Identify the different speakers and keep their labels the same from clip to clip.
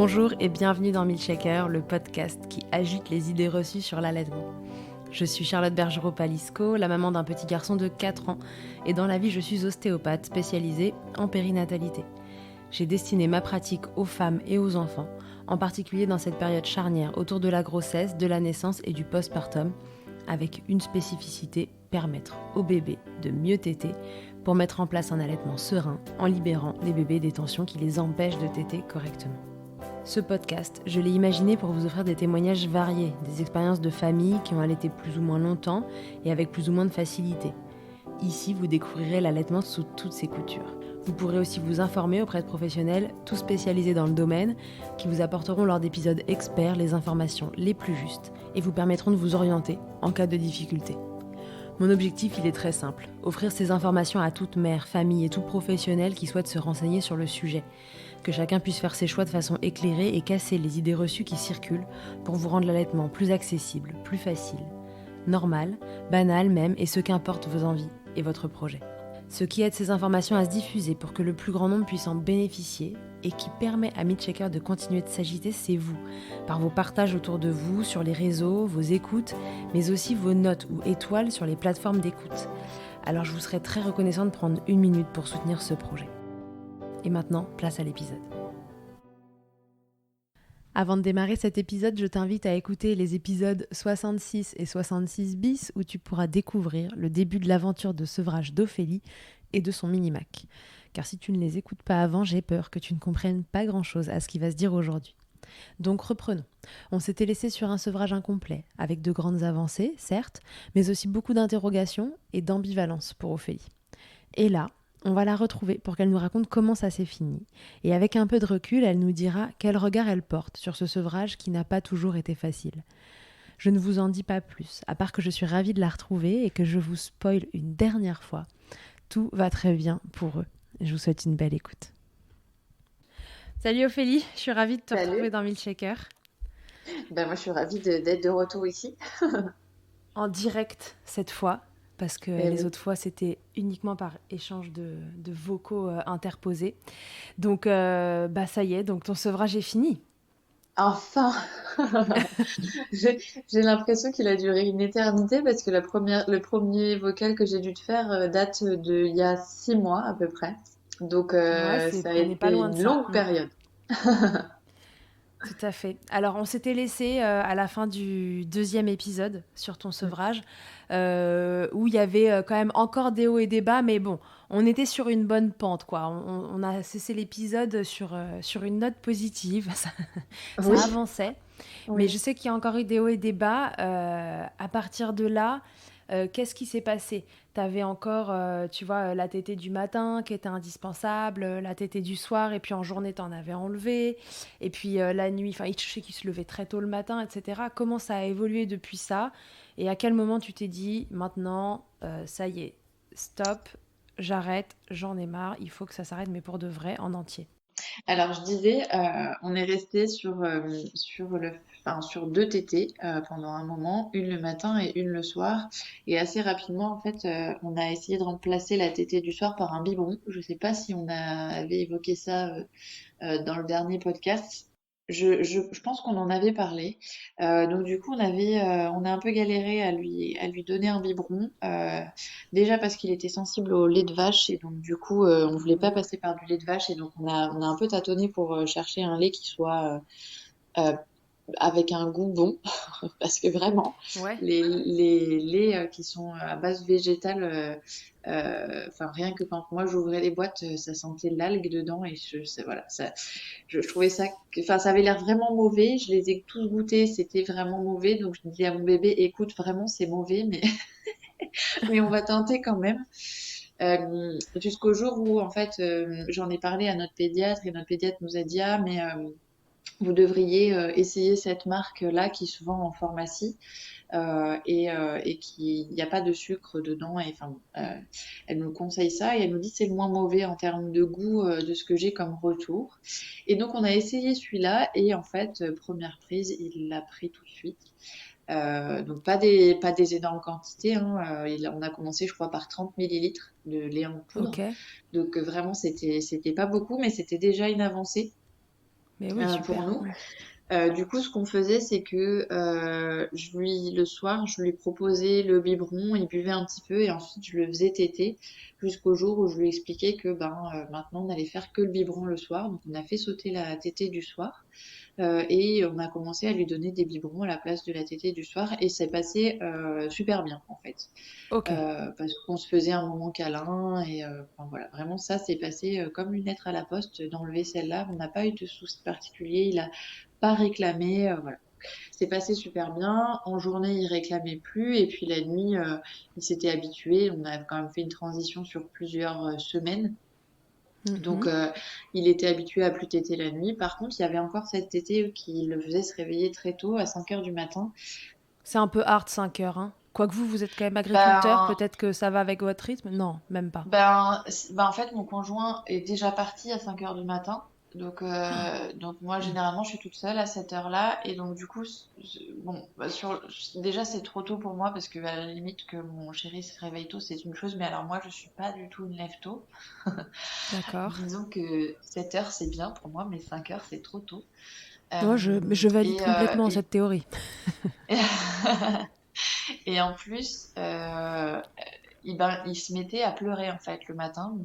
Speaker 1: Bonjour et bienvenue dans Milkshaker, le podcast qui agite les idées reçues sur l'allaitement. Je suis Charlotte Bergerot-Palisco, la maman d'un petit garçon de 4 ans, et dans la vie je suis ostéopathe spécialisée en périnatalité. J'ai destiné ma pratique aux femmes et aux enfants, en particulier dans cette période charnière autour de la grossesse, de la naissance et du postpartum, avec une spécificité, permettre aux bébés de mieux téter pour mettre en place un allaitement serein en libérant les bébés des tensions qui les empêchent de téter correctement. Ce podcast, je l'ai imaginé pour vous offrir des témoignages variés, des expériences de familles qui ont allaité plus ou moins longtemps et avec plus ou moins de facilité. Ici, vous découvrirez l'allaitement sous toutes ses coutures. Vous pourrez aussi vous informer auprès de professionnels, tous spécialisés dans le domaine, qui vous apporteront lors d'épisodes experts les informations les plus justes et vous permettront de vous orienter en cas de difficulté. Mon objectif, il est très simple, offrir ces informations à toute mère, famille et tout professionnel qui souhaite se renseigner sur le sujet. Que chacun puisse faire ses choix de façon éclairée et casser les idées reçues qui circulent pour vous rendre l'allaitement plus accessible, plus facile, normal, banal même, et ce qu'importe vos envies et votre projet. Ce qui aide ces informations à se diffuser pour que le plus grand nombre puisse en bénéficier et qui permet à Milkshaker de continuer de s'agiter, c'est vous, par vos partages autour de vous, sur les réseaux, vos écoutes, mais aussi vos notes ou étoiles sur les plateformes d'écoute. Alors je vous serais très reconnaissante de prendre 1 minute pour soutenir ce projet. Et maintenant, place à l'épisode. Avant de démarrer cet épisode, je t'invite à écouter les épisodes 66 et 66 bis où tu pourras découvrir le début de l'aventure de sevrage d'Ophélie et de son mini-Mac. Car si tu ne les écoutes pas avant, j'ai peur que tu ne comprennes pas grand-chose à ce qui va se dire aujourd'hui. Donc reprenons. On s'était laissé sur un sevrage incomplet, avec de grandes avancées, certes, mais aussi beaucoup d'interrogations et d'ambivalence pour Ophélie. Et là, on va la retrouver pour qu'elle nous raconte comment ça s'est fini. Et avec un peu de recul, elle nous dira quel regard elle porte sur ce sevrage qui n'a pas toujours été facile. Je ne vous en dis pas plus, à part que je suis ravie de la retrouver et que je vous spoil une dernière fois. Tout va très bien pour eux. Je vous souhaite une belle écoute. Salut Ophélie, je suis ravie de te retrouver dans Milkshaker.
Speaker 2: Moi, je suis ravie d'être de retour ici.
Speaker 1: En direct cette fois. Parce que les autres fois, c'était uniquement par échange de vocaux interposés. Donc, ça y est, donc ton sevrage est fini.
Speaker 2: Enfin, j'ai l'impression qu'il a duré une éternité parce que le premier vocal que j'ai dû te faire date d'il y a 6 mois à peu près. Donc,
Speaker 1: Ouais,
Speaker 2: ça a
Speaker 1: on n'est pas
Speaker 2: été
Speaker 1: loin de
Speaker 2: une
Speaker 1: ça.
Speaker 2: longue période.
Speaker 1: Tout à fait. Alors, on s'était laissé à la fin du 2e épisode sur ton sevrage, où il y avait quand même encore des hauts et des bas, mais bon, on était sur une bonne pente, quoi. On a cessé l'épisode sur une note positive, ça
Speaker 2: Oui,
Speaker 1: avançait. Mais
Speaker 2: oui.
Speaker 1: je sais qu'il y a encore eu des hauts et des bas. À partir de là, qu'est-ce qui s'est passé? Tu avais encore, la tétée du matin qui était indispensable, la tétée du soir, et puis en journée, tu en avais enlevé. Et puis la nuit, je sais qu'il se levait très tôt le matin, etc. Comment ça a évolué depuis ça? Et à quel moment tu t'es dit, maintenant, ça y est, stop, j'arrête, j'en ai marre, il faut que ça s'arrête, mais pour de vrai, en entier.
Speaker 2: Alors, je disais, on est resté sur 2 tétées pendant un moment, une le matin et une le soir. Et assez rapidement, en fait, on a essayé de remplacer la tétée du soir par un biberon. Je sais pas si avait évoqué ça dans le dernier podcast. Je pense qu'on en avait parlé. Donc du coup, on a un peu galéré à lui donner un biberon. Déjà parce qu'il était sensible au lait de vache et donc du coup, on voulait pas passer par du lait de vache et donc on a un peu tâtonné pour chercher un lait qui soit euh, avec un goût bon, parce que vraiment,
Speaker 1: Ouais.
Speaker 2: les laits qui sont à base végétale, rien que quand moi j'ouvrais les boîtes, ça sentait l'algue dedans et je trouvais ça, ça avait l'air vraiment mauvais. Je les ai tous goûtés, c'était vraiment mauvais. Donc je dis à mon bébé, écoute, vraiment c'est mauvais, mais mais on va tenter quand même. Jusqu'au jour où en fait j'en ai parlé à notre pédiatre et notre pédiatre nous a dit ah mais vous devriez essayer cette marque-là qui se vend en pharmacie et qui il n'y a pas de sucre dedans. Et enfin, elle nous conseille ça et elle nous dit c'est le moins mauvais en termes de goût de ce que j'ai comme retour. Et donc on a essayé celui-là et en fait première prise il l'a pris tout de suite. Donc pas des énormes quantités, hein. On a commencé je crois par 30 millilitres de lait en poudre.
Speaker 1: Ok.
Speaker 2: Donc vraiment c'était pas beaucoup mais c'était déjà une avancée.
Speaker 1: Mais oui,
Speaker 2: pour
Speaker 1: super.
Speaker 2: nous.
Speaker 1: Ouais.
Speaker 2: Du coup, ce qu'on faisait, c'est que le soir, je lui proposais le biberon, il buvait un petit peu et ensuite je le faisais téter jusqu'au jour où je lui expliquais que maintenant on allait faire que le biberon le soir. Donc on a fait sauter la tétée du soir et on a commencé à lui donner des biberons à la place de la tétée du soir et c'est passé super bien en fait.
Speaker 1: Ok.
Speaker 2: Parce qu'on se faisait un moment câlin et enfin, voilà, vraiment ça s'est passé comme une lettre à la poste d'enlever celle-là. On n'a pas eu de soucis particuliers, il a pas réclamé, voilà. C'est passé super bien. En journée, il réclamait plus et puis la nuit, il s'était habitué. On a quand même fait une transition sur plusieurs semaines. Donc,
Speaker 1: Mhm.
Speaker 2: il était habitué à plus téter la nuit. Par contre, il y avait encore cette tétée qui le faisait se réveiller très tôt, à 5 heures du matin.
Speaker 1: C'est un peu hard 5 heures, hein. Quoique vous êtes quand même agriculteur,
Speaker 2: Ben,
Speaker 1: peut-être que ça va avec votre rythme. Non, même pas.
Speaker 2: En fait, mon conjoint est déjà parti à 5 heures du matin. Donc moi,
Speaker 1: Mm.
Speaker 2: généralement, je suis toute seule à cette heure-là. Et donc, du coup, bon, déjà, c'est trop tôt pour moi parce que, à la limite, que mon chéri se réveille tôt, c'est une chose. Mais alors, moi, je suis pas du tout une lève-tôt.
Speaker 1: D'accord.
Speaker 2: Disons que 7 heures, c'est bien pour moi, mais 5 heures, c'est trop tôt.
Speaker 1: Moi, je valide
Speaker 2: Et,
Speaker 1: complètement cette théorie.
Speaker 2: et en plus, il se mettait à pleurer en fait le matin,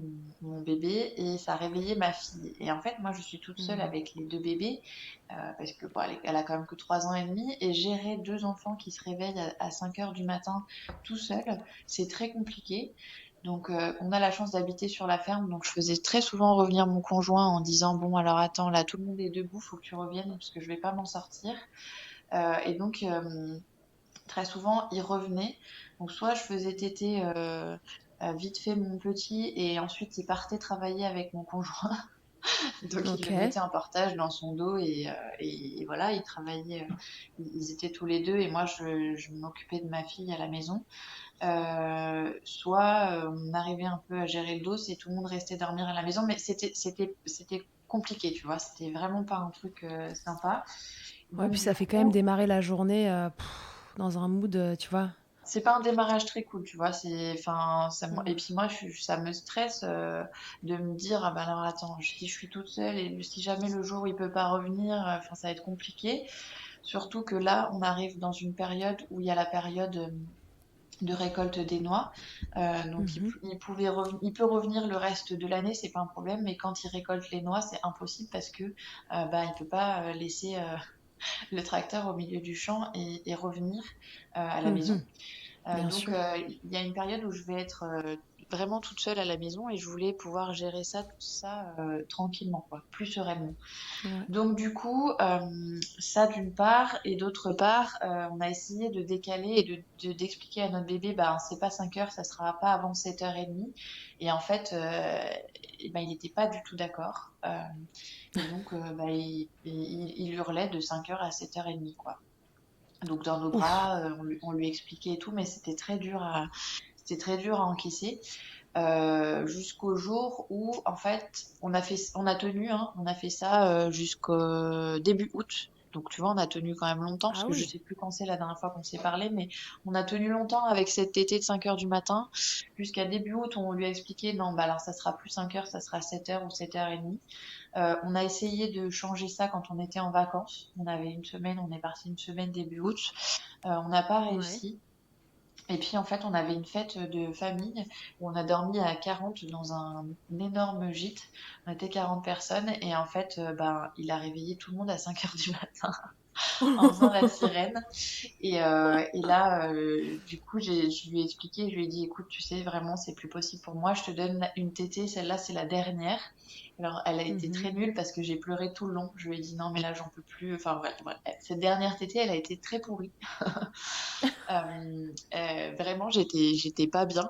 Speaker 2: mon bébé, et ça réveillait ma fille. Et en fait, moi, je suis toute seule
Speaker 1: Mm.
Speaker 2: avec les deux bébés parce que bon, elle a quand même que 3 ans et demi, et gérer deux enfants qui se réveillent à 5 heures du matin tout seul, c'est très compliqué. Donc, on a la chance d'habiter sur la ferme, donc je faisais très souvent revenir mon conjoint en disant bon, alors attends, là, tout le monde est debout, faut que tu reviennes parce que je vais pas m'en sortir. Et donc, très souvent, il revenait. Donc, soit je faisais téter vite fait mon petit et ensuite il partait travailler avec mon conjoint. Donc, il
Speaker 1: Ok.
Speaker 2: le mettait en portage dans son dos et voilà, ils travaillaient. Ils étaient tous les deux et moi, je m'occupais de ma fille à la maison. Soit on arrivait un peu à gérer le dos et tout le monde restait dormir à la maison, mais c'était compliqué, tu vois. C'était vraiment pas un truc sympa.
Speaker 1: Ouais,
Speaker 2: Donc,
Speaker 1: puis
Speaker 2: du
Speaker 1: ça fait quand même
Speaker 2: coup,
Speaker 1: démarrer la journée dans un mood, tu vois.
Speaker 2: c'est pas un démarrage très cool, tu vois. Et
Speaker 1: Mm.
Speaker 2: puis moi, ça me stresse de me dire, ah ben alors attends, si je suis toute seule et si jamais le jour où il peut pas revenir, enfin, ça va être compliqué. Surtout que là, on arrive dans une période où il y a la période de récolte des noix. Donc
Speaker 1: Mhm.
Speaker 2: il peut revenir le reste de l'année, c'est pas un problème. Mais quand il récolte les noix, c'est impossible parce que il peut pas laisser le tracteur au milieu du champ et revenir à la maison.
Speaker 1: Mhm. Bien
Speaker 2: Donc,
Speaker 1: sûr.
Speaker 2: il y a une période où je vais être vraiment toute seule à la maison et je voulais pouvoir gérer ça, tout ça, tranquillement, quoi, plus sereinement.
Speaker 1: Ouais.
Speaker 2: Donc, du coup, ça d'une part, et d'autre part, on a essayé de décaler et d'expliquer à notre bébé, bah, c'est pas 5 heures, ça sera pas avant 7h30. Et en fait, il n'était pas du tout d'accord. Et donc, il hurlait de 5 heures à 7h30, quoi. Donc dans nos
Speaker 1: Ouf.
Speaker 2: bras, on lui expliquait et tout, mais c'était très dur à encaisser. Jusqu'au jour où, en fait, on a tenu, hein, on a fait ça jusqu'au début août. Donc tu vois, on a tenu quand même longtemps, parce
Speaker 1: Ah
Speaker 2: que je
Speaker 1: oui.
Speaker 2: sais plus quand c'est la dernière fois qu'on s'est parlé, mais on a tenu longtemps avec cette tétée de 5 heures du matin. Jusqu'à début août, on lui a expliqué, non, bah alors ça sera plus 5 heures, ça sera 7 heures ou 7h30. On a essayé de changer ça quand on était en vacances. On avait une semaine, on est parti une semaine début août. On n'a pas
Speaker 1: Ouais.
Speaker 2: réussi. Et puis en fait, on avait une fête de famille où on a dormi à 40 dans un énorme gîte. On était 40 personnes et en fait, il a réveillé tout le monde à 5 heures du matin en faisant la sirène. Et là, du coup, je lui ai expliqué, je lui ai dit, écoute, tu sais, vraiment, c'est plus possible pour moi. Je te donne une tétée, celle-là, c'est la dernière. Alors, elle a été
Speaker 1: Mhm.
Speaker 2: très nulle parce que j'ai pleuré tout le long. Je lui ai dit, non, mais là, j'en peux plus. Enfin, bref. Cette dernière tétée, elle a été très pourrie. Vraiment, j'étais pas bien.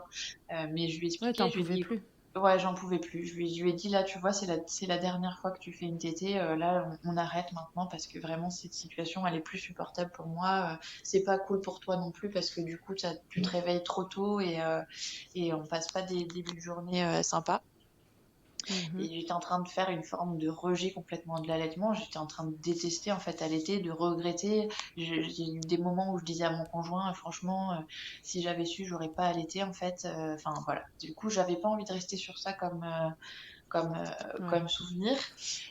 Speaker 2: Mais je lui ai
Speaker 1: Ouais,
Speaker 2: expliqué,
Speaker 1: t'en
Speaker 2: je lui ai
Speaker 1: pouvais
Speaker 2: dit, écoute,
Speaker 1: plus.
Speaker 2: ouais, j'en pouvais plus. Je lui ai dit, là, tu vois, c'est la dernière fois que tu fais une tétée. Là, on arrête maintenant parce que vraiment, cette situation, elle est plus supportable pour moi. C'est pas cool pour toi non plus parce que du coup, tu te réveilles trop tôt et on passe pas des débuts de journée sympas.
Speaker 1: Mhm.
Speaker 2: Et j'étais en train de faire une forme de rejet complètement de l'allaitement. J'étais en train de détester en fait allaiter, de regretter. J'ai eu des moments où je disais à mon conjoint, franchement, si j'avais su, j'aurais pas allaité en fait. Enfin voilà. Du coup, j'avais pas envie de rester sur ça comme souvenir.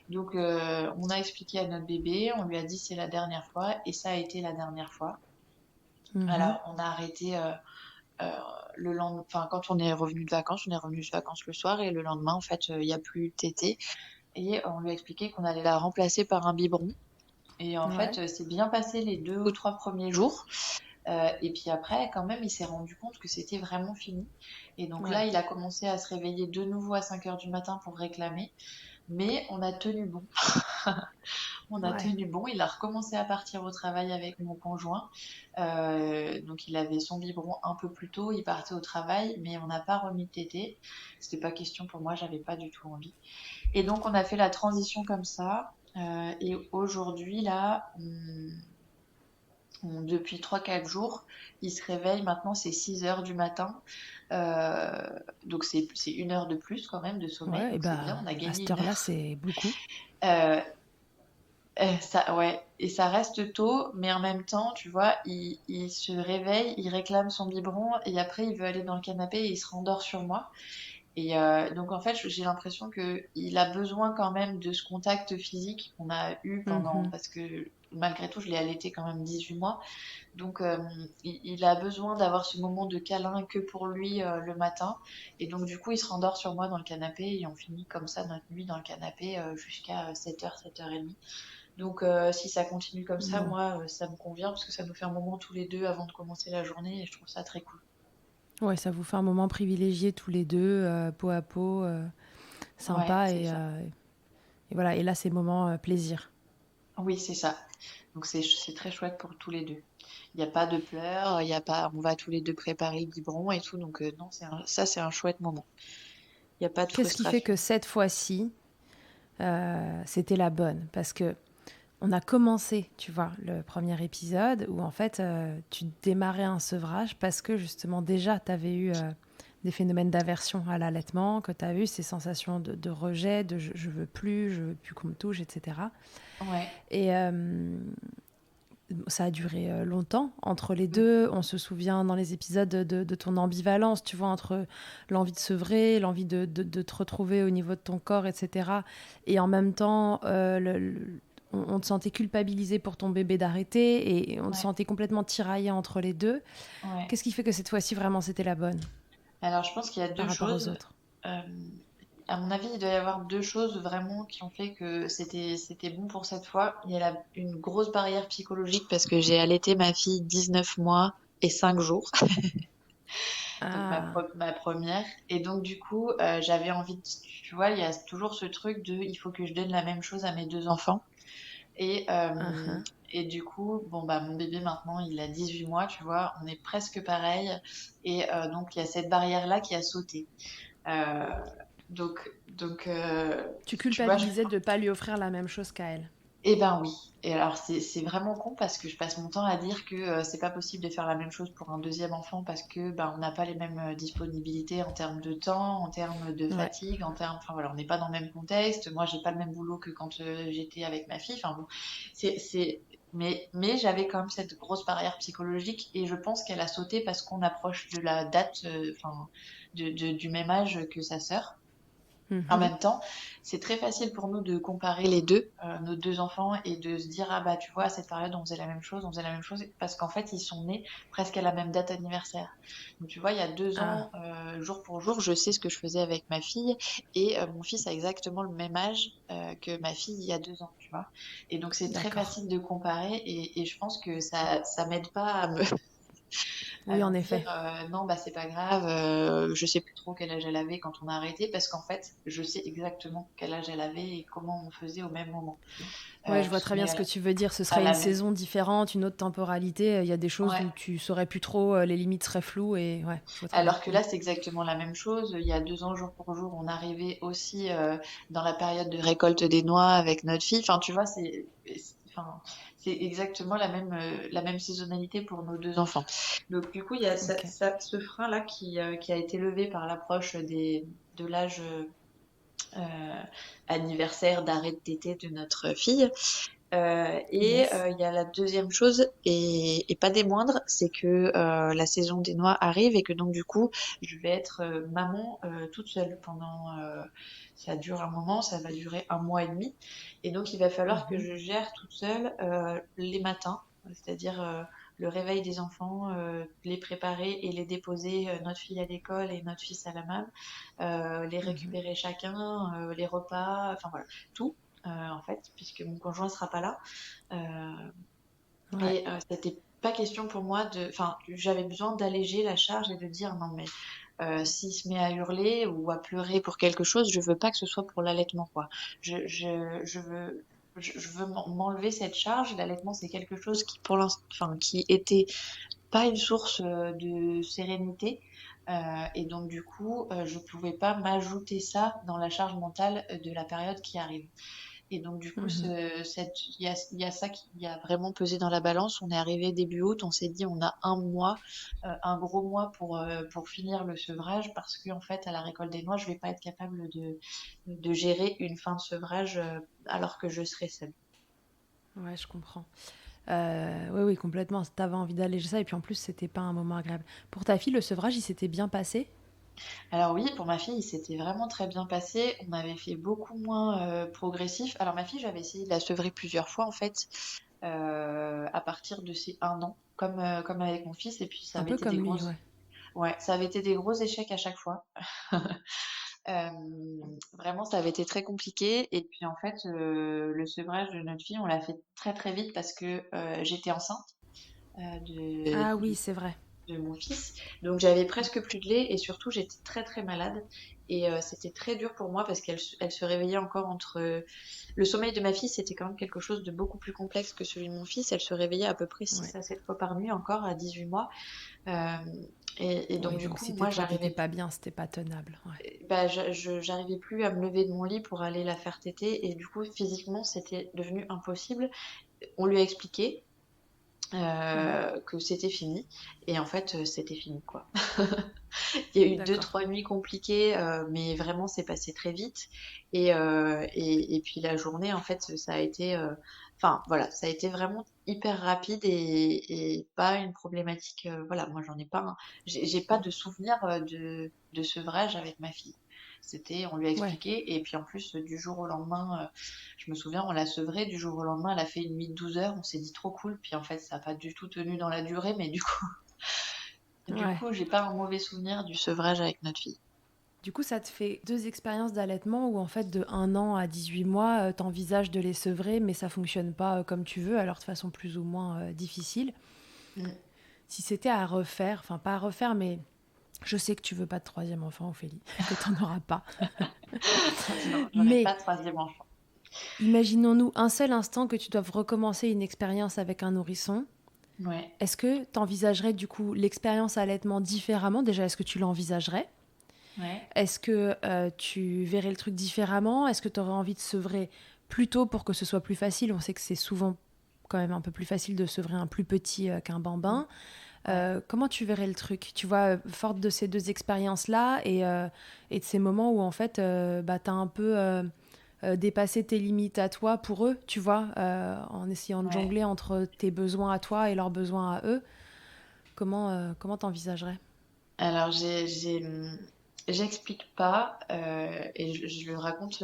Speaker 2: Donc, on a expliqué à notre bébé, on lui a dit c'est la dernière fois, et ça a été la dernière fois. Alors, on a arrêté euh, le lendemain, enfin, quand on est revenu de vacances, le soir, et le lendemain, en fait, il n'y a plus tété. Et on lui a expliqué qu'on allait la remplacer par un biberon. Et en
Speaker 1: Ouais.
Speaker 2: fait, c'est bien passé les 2 ou 3 premiers jours. Et puis après, quand même, il s'est rendu compte que c'était vraiment fini. Et donc là,
Speaker 1: Ouais.
Speaker 2: il a commencé à se réveiller de nouveau à 5 heures du matin pour réclamer. Mais on a tenu bon. On a
Speaker 1: Ouais.
Speaker 2: tenu bon. Il a recommencé à partir au travail avec mon conjoint. Donc il avait son biberon un peu plus tôt. Il partait au travail, mais on n'a pas remis de tétée. C'était pas question pour moi. J'avais pas du tout envie. Et donc on a fait la transition comme ça. Et aujourd'hui, là, depuis 3 4 jours, il se réveille. Maintenant, c'est 6 heures du matin. Donc c'est 1 heure de plus quand même de sommeil.
Speaker 1: Ouais, et
Speaker 2: Donc c'est bien,
Speaker 1: bah,
Speaker 2: on a
Speaker 1: à
Speaker 2: gagné
Speaker 1: cette
Speaker 2: une
Speaker 1: heure-là,
Speaker 2: heure.
Speaker 1: c'est beaucoup.
Speaker 2: Euh, Ça, ouais, et ça reste tôt, mais en même temps, tu vois, il se réveille, il réclame son biberon, et après, il veut aller dans le canapé et il se rendort sur moi. Et donc, en fait, j'ai l'impression que il a besoin quand même de ce contact physique qu'on a eu
Speaker 1: Mhm.
Speaker 2: parce que malgré tout, je l'ai allaité quand même 18 mois. Donc, il a besoin d'avoir ce moment de câlin que pour lui le matin. Et donc, du coup, il se rendort sur moi dans le canapé, et on finit comme ça notre nuit dans le canapé jusqu'à 7 heures, 7 heures et demie. Donc, si ça continue comme ça,
Speaker 1: Bon.
Speaker 2: moi, ça me convient parce que ça nous fait un moment tous les deux avant de commencer la journée, et je trouve ça très cool.
Speaker 1: Ouais, ça vous fait un moment privilégié tous les deux, peau à peau,
Speaker 2: Ouais,
Speaker 1: sympa
Speaker 2: c'est ça.
Speaker 1: et voilà. Et là, c'est moment plaisir.
Speaker 2: Oui, c'est ça. Donc, c'est très chouette pour tous les deux. Il n'y a pas de pleurs, il y a pas, on va tous les deux préparer le biberon et tout. Donc, non, ça, c'est un chouette moment. Il n'y a pas de
Speaker 1: Qu'est-ce qui fait
Speaker 2: frustration.
Speaker 1: que cette fois-ci, c'était la bonne? Parce que on a commencé, tu vois, le premier épisode où en fait, tu démarrais un sevrage parce que justement déjà, tu avais eu des phénomènes d'aversion à l'allaitement, que tu as eu ces sensations de rejet, de je veux plus qu'on me touche, etc.
Speaker 2: Ouais.
Speaker 1: Et ça a duré longtemps entre les
Speaker 2: Mm.
Speaker 1: deux. On se souvient dans les épisodes de ton ambivalence, tu vois, entre l'envie de sevrer, l'envie de te retrouver au niveau de ton corps, etc. Et en même temps, on te sentait culpabilisé pour ton bébé d'arrêter et on te
Speaker 2: Ouais.
Speaker 1: sentait complètement tiraillé entre les deux.
Speaker 2: Ouais.
Speaker 1: Qu'est-ce qui fait que cette fois-ci, vraiment, c'était la bonne
Speaker 2: Alors, je pense qu'il y a
Speaker 1: par
Speaker 2: deux
Speaker 1: rapport aux
Speaker 2: choses.
Speaker 1: autres?
Speaker 2: Euh, à mon avis, il doit y avoir deux choses vraiment qui ont fait que c'était bon pour cette fois. Il y a une grosse barrière psychologique parce que j'ai allaité ma fille 19 mois et 5 jours, donc
Speaker 1: Ah,
Speaker 2: ma première. Et donc, du coup, j'avais envie de, tu vois, il y a toujours ce truc de il faut que je donne la même chose à mes deux enfants. Et,
Speaker 1: ah,
Speaker 2: euh,
Speaker 1: ah.
Speaker 2: et du coup, bon, bah, mon bébé maintenant, il a 18 mois, tu vois, on est presque pareil. Et donc, il y a cette barrière-là qui a sauté. Euh, donc,
Speaker 1: Tu
Speaker 2: tu vois,
Speaker 1: culpabilisais de ne pas lui offrir la même chose qu'à elle.
Speaker 2: eh ben oui. Et alors, c'est vraiment con parce que je passe mon temps à dire que c'est pas possible de faire la même chose pour un deuxième enfant parce que ben, on n'a pas les mêmes disponibilités en termes de temps, en termes de
Speaker 1: Ouais.
Speaker 2: fatigue, en termes, enfin voilà, on n'est pas dans le même contexte. Moi, j'ai pas le même boulot que quand j'étais avec ma fille. Enfin bon, c'est, mais j'avais quand même cette grosse barrière psychologique et je pense qu'elle a sauté parce qu'on approche de la date, enfin, du même âge que sa sœur. En
Speaker 1: Mhm.
Speaker 2: même temps, c'est très facile pour nous de comparer les deux, nos deux enfants, et de se dire, ah bah tu vois, à cette période, on faisait la même chose, parce qu'en fait, ils sont nés presque à la même date anniversaire. Donc tu vois, il y a 2 ans,
Speaker 1: Ah,
Speaker 2: jour pour jour, je sais ce que je faisais avec ma fille, et mon fils a exactement le même âge que ma fille il y a 2 ans, tu vois. Et donc c'est très
Speaker 1: d'accord.
Speaker 2: facile de comparer, et je pense que ça m'aide pas à
Speaker 1: Oui, en
Speaker 2: me dire
Speaker 1: effet.
Speaker 2: non bah c'est pas grave, je sais plus trop quel âge elle avait quand on a arrêté parce qu'en fait je sais exactement quel âge elle avait et comment on faisait au même moment.
Speaker 1: Ouais, je vois très
Speaker 2: Puisqu'on
Speaker 1: bien
Speaker 2: est
Speaker 1: ce que tu veux dire. Ce
Speaker 2: à
Speaker 1: serait une
Speaker 2: la même.
Speaker 1: saison différente, une autre temporalité. Il y a des choses
Speaker 2: Ouais.
Speaker 1: où tu saurais plus trop, les limites seraient floues et ouais, je vois très bien.
Speaker 2: Alors que là c'est exactement la même chose. Il y a 2 ans jour pour jour on arrivait aussi dans la période de récolte des noix avec notre fille. Enfin tu vois enfin, c'est exactement la même saisonnalité pour nos deux enfants. Donc du coup il y a
Speaker 1: Ok.
Speaker 2: ce frein là qui a été levé par l'approche de l'âge euh, anniversaire d'arrêt de tétée de notre fille. Et
Speaker 1: Yes.
Speaker 2: il y a la deuxième chose, et pas des moindres, c'est que la saison des noix arrive et que donc du coup, je vais être maman toute seule pendant... ça dure un moment, ça va durer 1 mois et demi. Et donc, il va falloir que
Speaker 1: Mhm.
Speaker 2: je gère toute seule les matins, c'est-à-dire le réveil des enfants, les préparer et les déposer, notre fille à l'école et notre fils à la MAM, les
Speaker 1: Mhm.
Speaker 2: récupérer chacun, les repas, enfin voilà, tout en fait, puisque mon conjoint sera pas là. Euh,
Speaker 1: Ouais.
Speaker 2: et c'était pas question pour moi de. Enfin, j'avais besoin d'alléger la charge et de dire non, mais s'il se met à hurler ou à pleurer pour quelque chose, je veux pas que ce soit pour l'allaitement, quoi. Je veux. Je veux m'enlever cette charge. L'allaitement, c'est quelque chose qui, pour l'instant, enfin, qui était pas une source de sérénité. Et donc, du coup, je pouvais pas m'ajouter ça dans la charge mentale de la période qui arrive. Et donc, du coup,
Speaker 1: Mhm.
Speaker 2: il y a ça qui a vraiment pesé dans la balance. On est arrivé début août, on s'est dit on a un mois, un gros mois pour finir le sevrage parce qu'en fait, à la récolte des noix, je vais pas être capable de gérer une fin de sevrage alors que je serai seule.
Speaker 1: Ouais, je comprends. Oui, oui, complètement. T'avais envie d'alléger ça, et puis en plus, c'était pas un moment agréable. Pour ta fille, le sevrage, il s'était bien passé?
Speaker 2: Alors oui, pour ma fille, c'était vraiment très bien passé. On avait fait beaucoup moins progressif. Alors ma fille, j'avais essayé de la sevrer plusieurs fois en fait, à partir de ses 1 an, comme avec mon fils, et puis ça
Speaker 1: Un
Speaker 2: avait
Speaker 1: peu
Speaker 2: été des
Speaker 1: comme lui,
Speaker 2: grosses,
Speaker 1: ouais.
Speaker 2: ouais, ça avait été des gros échecs à chaque fois. Euh, Vraiment, ça avait été très compliqué. Et puis en fait, le sevrage de notre fille, on l'a fait très très vite parce que j'étais enceinte
Speaker 1: Ah oui, c'est vrai.
Speaker 2: de mon fils. Donc j'avais presque plus de lait et surtout j'étais très très malade. Et c'était très dur pour moi parce elle se réveillait encore entre... Le sommeil de ma fille, c'était quand même quelque chose de beaucoup plus complexe que celui de mon fils. Elle se réveillait à peu près
Speaker 1: Ouais.
Speaker 2: 6 à 7 fois par nuit encore à 18 mois. Euh, et donc
Speaker 1: Oui,
Speaker 2: du
Speaker 1: donc
Speaker 2: coup,
Speaker 1: si
Speaker 2: moi,
Speaker 1: toi, t'étais pas bien, c'était pas tenable. Ouais.
Speaker 2: bah, j'arrivais plus à me lever de mon lit pour aller la faire téter. Et du coup, physiquement, c'était devenu impossible. On lui a expliqué
Speaker 1: Mhm.
Speaker 2: que c'était fini. Et en fait, c'était fini, quoi. Il y a eu deux,
Speaker 1: D'accord.
Speaker 2: trois nuits compliquées, mais vraiment, c'est passé très vite. Et puis la journée, en fait, ça a été... Enfin, voilà, ça a été vraiment hyper rapide et pas une problématique... voilà, moi, j'en ai pas... J'ai pas de souvenir de sevrage avec ma fille. C'était, on lui a
Speaker 1: Ouais.
Speaker 2: expliqué, et puis en plus, du jour au lendemain, je me souviens, on l'a sevrée, du jour au lendemain, elle a fait une nuit de 12 heures, on s'est dit trop cool, puis en fait, ça n'a pas du tout tenu dans la durée, mais du
Speaker 1: Ouais.
Speaker 2: coup, j'ai pas un mauvais souvenir du sevrage avec notre fille.
Speaker 1: Du coup, ça te fait deux expériences d'allaitement où, en fait, de 1 an à 18 mois, t'envisages de les sevrer, mais ça fonctionne pas comme tu veux, alors de façon plus ou moins difficile.
Speaker 2: Mm.
Speaker 1: Si c'était à refaire, enfin pas à refaire, mais je sais que tu veux pas de troisième enfant, Ophélie, que t'en auras pas.
Speaker 2: Non, j'en ai
Speaker 1: Mais
Speaker 2: pas de troisième enfant.
Speaker 1: imaginons-nous un seul instant que tu doives recommencer une expérience avec un nourrisson.
Speaker 2: Ouais,
Speaker 1: Est-ce que tu envisagerais du coup l'expérience allaitement différemment? Déjà, est-ce que tu l'envisagerais?
Speaker 2: ouais,
Speaker 1: Est-ce que tu verrais le truc différemment? Est-ce que tu aurais envie de sevrer plus tôt pour que ce soit plus facile? On sait que c'est souvent quand même un peu plus facile de sevrer un plus petit qu'un
Speaker 2: mm,
Speaker 1: bambin.
Speaker 2: ouais,
Speaker 1: Comment tu verrais le truc? Tu vois, forte de ces deux expériences-là et de ces moments où en fait, bah, tu as un peu dépassé tes limites à toi pour eux, tu vois, en essayant de
Speaker 2: ouais.
Speaker 1: jongler entre tes besoins à toi et leurs besoins à eux. Comment t'envisagerais?
Speaker 2: Alors, j'explique pas, et je le raconte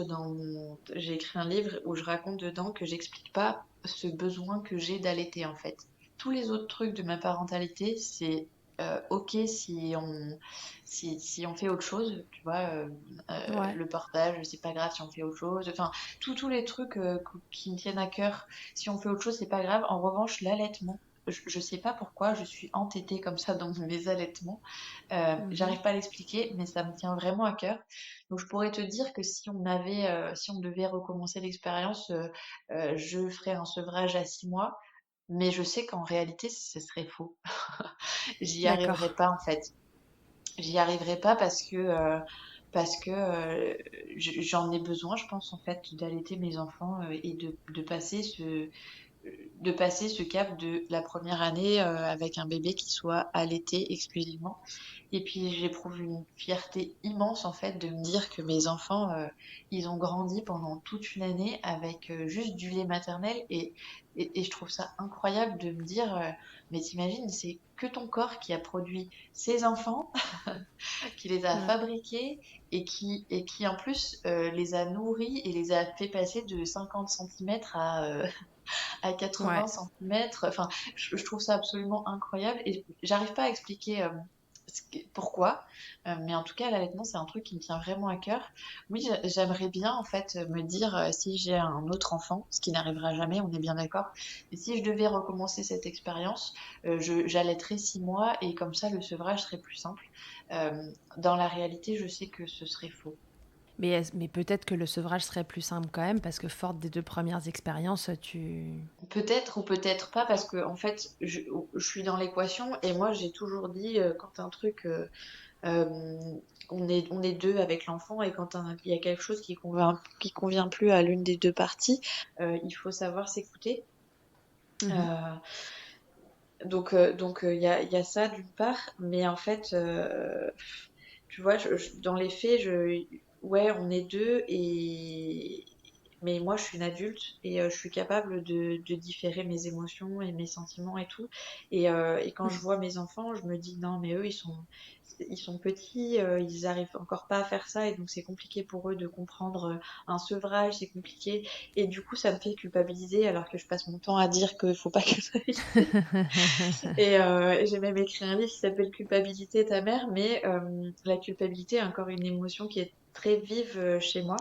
Speaker 2: j'ai écrit un livre où je raconte dedans que j'explique pas ce besoin que j'ai d'allaiter, en fait. Tous les autres trucs de ma parentalité, c'est ok si on fait autre chose, tu vois,
Speaker 1: Ouais,
Speaker 2: le portage, c'est pas grave si on fait autre chose. Enfin, tous les trucs qui me tiennent à cœur, si on fait autre chose, c'est pas grave. En revanche, l'allaitement, je sais pas pourquoi je suis entêtée comme ça dans mes allaitements.
Speaker 1: mhm,
Speaker 2: J'arrive pas à l'expliquer, mais ça me tient vraiment à cœur. Donc je pourrais te dire que si on devait recommencer l'expérience, je ferais un sevrage à 6 mois, mais je sais qu'en réalité, ce serait faux. J'y arriverai
Speaker 1: d'accord.
Speaker 2: pas en fait. J'y arriverai pas parce que j'en ai besoin, je pense en fait, d'allaiter mes enfants et de passer de passer ce cap de la première année avec un bébé qui soit allaité exclusivement. Et puis j'éprouve une fierté immense en fait de me dire que mes enfants, ils ont grandi pendant toute une année avec juste du lait maternel et je trouve ça incroyable de me dire, mais t'imagines, c'est que ton corps qui a produit ces enfants, qui les a
Speaker 1: Ouais.
Speaker 2: fabriqués et qui en plus les a nourris et les a fait passer de 50 centimètres à 80
Speaker 1: Ouais.
Speaker 2: centimètres. Enfin, je trouve ça absolument incroyable et j'arrive pas à expliquer pourquoi, mais en tout cas, l'allaitement, c'est un truc qui me tient vraiment à cœur. Oui, j'aimerais bien en fait me dire si j'ai un autre enfant, ce qui n'arrivera jamais, on est bien d'accord. Mais si je devais recommencer cette expérience, j'allaiterais 6 mois et comme ça, le sevrage serait plus simple. Dans la réalité, je sais que ce serait faux.
Speaker 1: Mais peut-être que le sevrage serait plus simple quand même, parce que forte des 2 premières expériences,
Speaker 2: Peut-être ou peut-être pas, parce que en fait, je suis dans l'équation et moi j'ai toujours dit quand un truc, euh, on est deux avec l'enfant et quand il y a quelque chose qui convient plus à l'une des deux parties, il faut savoir s'écouter.
Speaker 1: Mhm.
Speaker 2: Euh, donc il y a ça d'une part, mais en fait, tu vois, dans les faits, ouais, on est deux mais moi, je suis une adulte et je suis capable de différer mes émotions et mes sentiments et tout. Et quand je
Speaker 1: Mhm.
Speaker 2: vois mes enfants, je me dis non, mais eux, ils sont petits, ils arrivent encore pas à faire ça et donc c'est compliqué pour eux de comprendre un sevrage, c'est compliqué. Et du coup, ça me fait culpabiliser alors que je passe mon temps à dire qu'il faut pas culpabiliser. Et j'ai même écrit un livre qui s'appelle Culpabilité ta mère, mais la culpabilité est encore une émotion qui est très vive chez moi,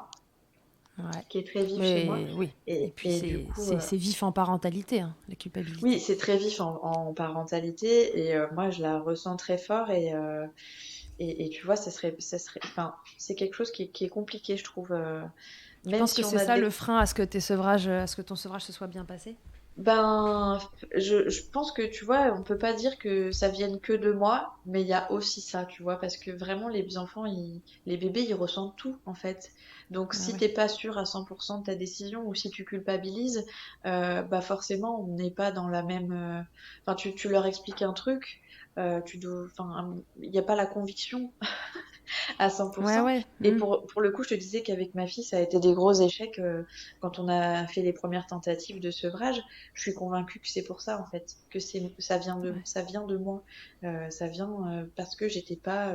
Speaker 1: Ouais.
Speaker 2: qui est très vive chez moi.
Speaker 1: Mais oui. Et puis
Speaker 2: Et du coup,
Speaker 1: c'est vif en parentalité, hein, la
Speaker 2: oui,
Speaker 1: culpabilité.
Speaker 2: c'est très vif en parentalité et moi je la ressens très fort et tu vois, enfin, c'est quelque chose qui est compliqué, je trouve.
Speaker 1: Tu
Speaker 2: Même
Speaker 1: penses que
Speaker 2: si on
Speaker 1: c'est
Speaker 2: a
Speaker 1: ça le
Speaker 2: des
Speaker 1: frein à ce que tes sevrages, à ce que ton sevrage se soit bien passé?
Speaker 2: Ben, je pense que tu vois, on peut pas dire que ça vienne que de moi, mais il y a aussi ça, tu vois, parce que vraiment les enfants, les bébés, ils ressentent tout en fait. Donc
Speaker 1: Ah
Speaker 2: si
Speaker 1: ouais.
Speaker 2: t'es pas sûr à 100% de ta décision ou si tu culpabilises, bah forcément on n'est pas dans la même. Enfin, tu leur expliques un truc, enfin, il n'y a pas la conviction à
Speaker 1: Ouais,
Speaker 2: 100%.
Speaker 1: ouais.
Speaker 2: Et
Speaker 1: Mhm.
Speaker 2: pour le coup, je te disais qu'avec ma fille, ça a été des gros échecs quand on a fait les premières tentatives de sevrage. Je suis convaincue que c'est pour ça, en fait, que
Speaker 1: Ouais.
Speaker 2: ça vient de moi. Ça vient parce que j'étais pas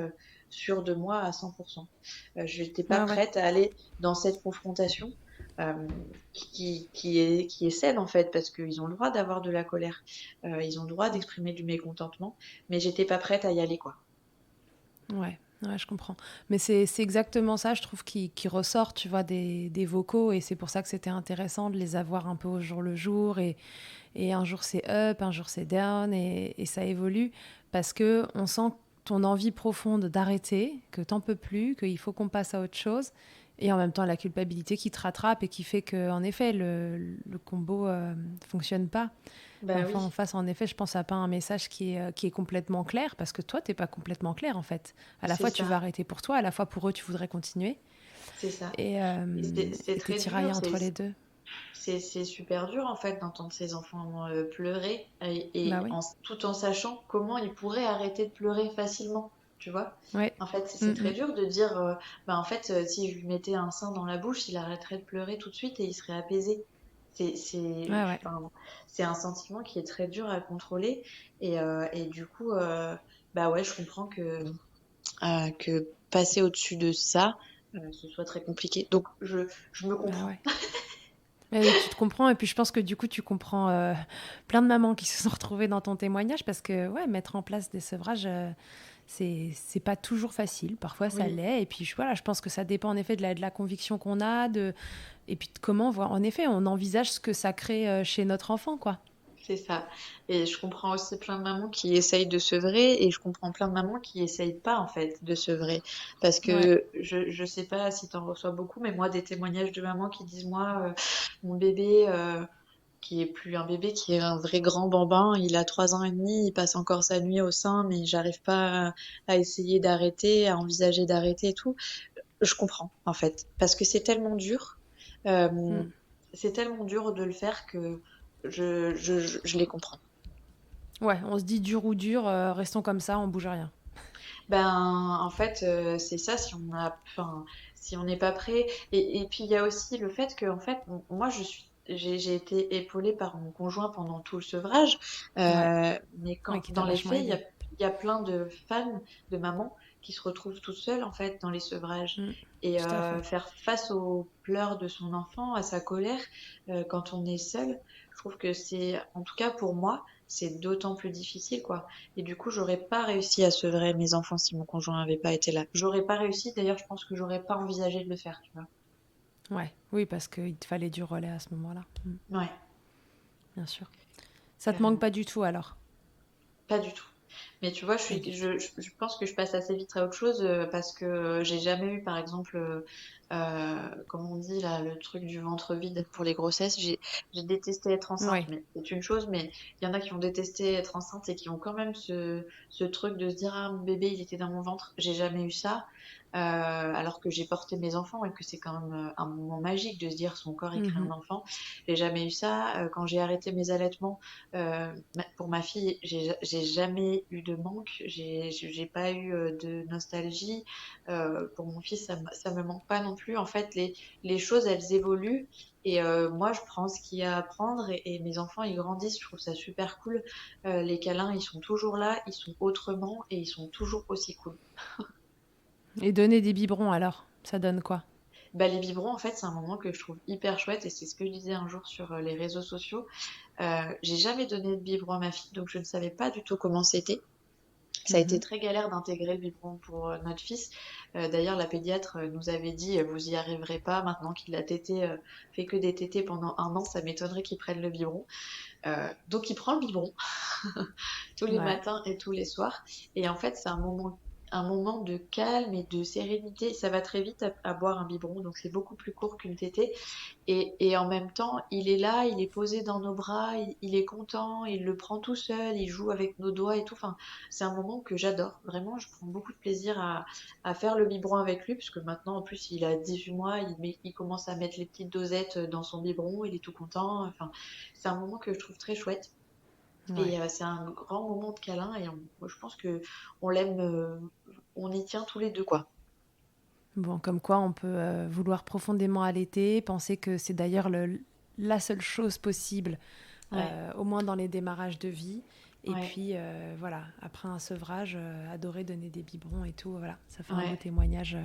Speaker 2: sûre de moi à 100%. Je n'étais pas
Speaker 1: Ouais, ouais.
Speaker 2: prête à aller dans cette confrontation. euh, qui est saine en fait parce qu'ils ont le droit d'avoir de la colère, ils ont le droit d'exprimer du mécontentement, mais j'étais pas prête à y aller quoi.
Speaker 1: Ouais, ouais, je comprends. Mais c'est exactement ça, je trouve, qui ressort, tu vois, des vocaux. Et c'est pour ça que c'était intéressant de les avoir un peu au jour le jour. Et un jour c'est up, un jour c'est down. Et ça évolue parce que on sent ton envie profonde d'arrêter, que t'en peux plus, qu'il faut qu'on passe à autre chose. Et en même temps, la culpabilité qui te rattrape et qui fait que, en effet, le combo fonctionne pas.
Speaker 2: Bah
Speaker 1: L'enfant en
Speaker 2: oui,
Speaker 1: face, en effet, je pense, n'a pas un message qui est complètement clair, parce que toi, t'es pas complètement clair, en fait. À la
Speaker 2: c'est
Speaker 1: fois, tu
Speaker 2: ça.
Speaker 1: veux arrêter pour toi, à la fois, pour eux, tu voudrais continuer.
Speaker 2: C'est ça.
Speaker 1: Et
Speaker 2: Et c'est
Speaker 1: t'es
Speaker 2: très
Speaker 1: tiraillé
Speaker 2: dur,
Speaker 1: entre les deux.
Speaker 2: c'est super dur en fait d'entendre ces enfants pleurer
Speaker 1: Bah oui.
Speaker 2: tout en sachant comment ils pourraient arrêter de pleurer facilement, tu vois.
Speaker 1: Ouais.
Speaker 2: En fait, c'est très
Speaker 1: Mm.
Speaker 2: dur de dire, bah en fait, si je lui mettais un sein dans la bouche, il arrêterait de pleurer tout de suite et il serait apaisé.
Speaker 1: Ouais, ouais.
Speaker 2: Enfin, c'est un sentiment qui est très dur à contrôler et du coup, bah ouais, je comprends que passer au-dessus de ça, ce soit très compliqué. Donc, je me
Speaker 1: Bah
Speaker 2: comprends.
Speaker 1: ouais. Et tu te comprends, et puis je pense que du coup, tu comprends plein de mamans qui se sont retrouvées dans ton témoignage, parce que, ouais, mettre en place des sevrages, c'est pas toujours facile. Parfois, ça
Speaker 2: Oui,
Speaker 1: l'est. Et puis, voilà, je pense que ça dépend en effet de la conviction qu'on a, et puis de comment, en effet, on envisage ce que ça crée chez notre enfant, quoi.
Speaker 2: c'est ça. Et je comprends aussi plein de mamans qui essayent de sevrer et je comprends plein de mamans qui essayent pas en fait de sevrer. Parce
Speaker 1: Ouais.
Speaker 2: que je sais pas si tu en reçois beaucoup, mais moi des témoignages de mamans qui disent moi mon bébé qui est plus un bébé, qui est un vrai grand bambin, il a 3 ans et demi, il passe encore sa nuit au sein, mais j'arrive pas à essayer d'arrêter, à envisager d'arrêter et tout. Je comprends en fait, parce que c'est tellement dur. Euh,
Speaker 1: Mm.
Speaker 2: c'est tellement dur de le faire que je les comprends.
Speaker 1: Ouais, on se dit dur ou dur, restons comme ça, on bouge rien.
Speaker 2: Ben, en fait, c'est ça, enfin, si on n'est pas prêt. Et puis, il y a aussi le fait que, en fait, moi, j'ai été épaulée par mon conjoint pendant tout le sevrage.
Speaker 1: Ouais,
Speaker 2: Mais
Speaker 1: ouais, qui t'a
Speaker 2: dans les
Speaker 1: vachement
Speaker 2: faits,
Speaker 1: aidé.
Speaker 2: il y a plein de femmes, de mamans, qui se retrouvent toutes seules, en fait, dans les sevrages.
Speaker 1: Mm,
Speaker 2: Et
Speaker 1: tout à fait.
Speaker 2: faire face aux pleurs de son enfant, à sa colère, quand on est seul, je trouve que en tout cas pour moi, c'est d'autant plus difficile, quoi. Et du coup, j'aurais pas réussi à sevrer mes enfants si mon conjoint n'avait pas été là. J'aurais pas réussi, d'ailleurs, je pense que j'aurais pas envisagé de le faire, tu vois.
Speaker 1: Ouais, oui, parce qu'il te fallait du relais à ce moment-là.
Speaker 2: Ouais,
Speaker 1: Bien sûr. Ça te manque
Speaker 2: carrément.
Speaker 1: pas du tout alors?
Speaker 2: Pas du tout. Mais tu vois,
Speaker 1: Pas du tout.
Speaker 2: je pense que je passe assez vite à autre chose parce que j'ai jamais eu, par exemple, comme on dit là, le truc du ventre vide pour les grossesses. J'ai détesté être enceinte,
Speaker 1: Ouais.
Speaker 2: mais c'est une chose, mais il y en a qui ont détesté être enceinte et qui ont quand même ce truc de se dire, ah, mon bébé, il était dans mon ventre. J'ai jamais eu ça, alors que j'ai porté mes enfants et que c'est quand même un moment magique de se dire son corps, il crée un
Speaker 1: Mhm.
Speaker 2: enfant. J'ai jamais eu ça. Quand j'ai arrêté mes allaitements, pour ma fille, j'ai jamais eu de manque, j'ai pas eu de nostalgie. Pour mon fils, ça me manque pas non plus. En fait, les choses, elles évoluent. Et moi, je prends ce qu'il y a à prendre et mes enfants, ils grandissent. Je trouve ça super cool. Les câlins, ils sont toujours là, ils sont autrement et ils sont toujours aussi cool.
Speaker 1: Et donner des biberons alors, ça donne quoi?
Speaker 2: Bah, les biberons, en fait, c'est un moment que je trouve hyper chouette et c'est ce que je disais un jour sur les réseaux sociaux. J'ai jamais donné de biberon à ma fille, donc je ne savais pas du tout comment c'était. Ça a été
Speaker 1: Mhm.
Speaker 2: très galère d'intégrer le biberon pour notre fils. D'ailleurs, la pédiatre nous avait dit, vous y arriverez pas maintenant qu'il a tété, fait que des tétés pendant 1 an, ça m'étonnerait qu'il prenne le biberon. Donc il prend le biberon tous les
Speaker 1: Ouais.
Speaker 2: matins et tous les soirs. Et en fait, c'est un moment de calme et de sérénité. Ça va très vite à boire un biberon, donc c'est beaucoup plus court qu'une tétée. Et en même temps, il est là, il est posé dans nos bras, il est content, il le prend tout seul, il joue avec nos doigts et tout. Enfin, c'est un moment que j'adore. Vraiment, je prends beaucoup de plaisir à faire le biberon avec lui, parce que maintenant, en plus, il a 18 mois, il commence à mettre les petites dosettes dans son biberon, il est tout content. Enfin, c'est un moment que je trouve très chouette.
Speaker 1: Ouais.
Speaker 2: Et c'est un grand moment de câlin et moi, je pense que on l'aime, on y tient tous les deux, quoi.
Speaker 1: Bon, comme quoi on peut vouloir profondément allaiter, penser que c'est d'ailleurs la seule chose possible,
Speaker 2: Ouais,
Speaker 1: au moins dans les démarrages de vie. Et
Speaker 2: ouais,
Speaker 1: puis voilà, après un sevrage, adorer donner des biberons et tout, voilà, ça fait un beau
Speaker 2: ouais.
Speaker 1: témoignage